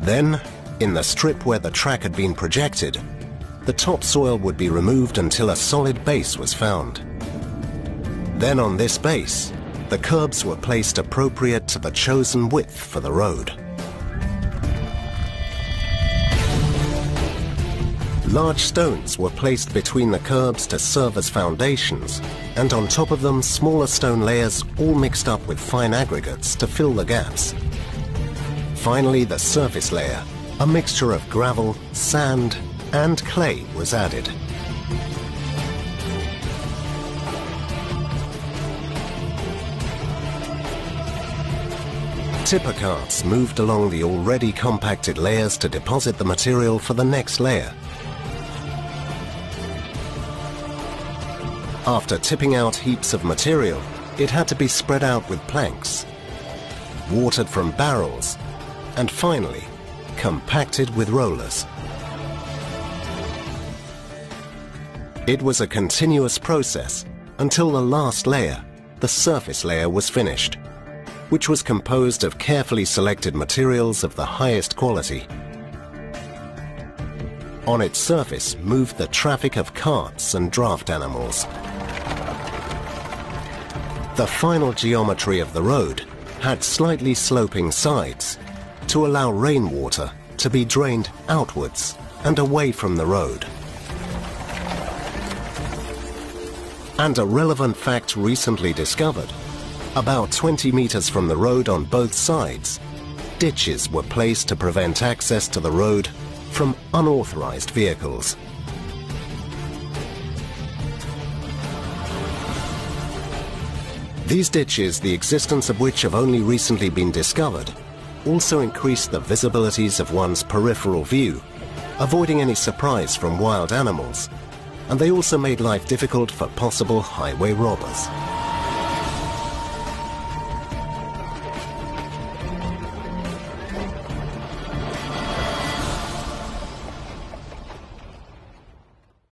Then, in the strip where the track had been projected, the topsoil would be removed until a solid base was found. Then on this base, the curbs were placed appropriate to the chosen width for the road. Large stones were placed between the curbs to serve as foundations, and on top of them smaller stone layers all mixed up with fine aggregates to fill the gaps. Finally, the surface layer, a mixture of gravel, sand, and clay, was added. Tipper carts moved along the already compacted layers to deposit the material for the next layer. After tipping out heaps of material, it had to be spread out with planks, watered from barrels, and finally, compacted with rollers. It was a continuous process until the last layer, the surface layer, was finished, which was composed of carefully selected materials of the highest quality. On its surface moved the traffic of carts and draft animals. The final geometry of the road had slightly sloping sides to allow rainwater to be drained outwards and away from the road. And a relevant fact recently discovered: about 20 meters from the road on both sides, ditches were placed to prevent access to the road from unauthorized vehicles. These ditches, the existence of which have only recently been discovered, also increase the visibilities of one's peripheral view, avoiding any surprise from wild animals, and they also made life difficult for possible highway robbers.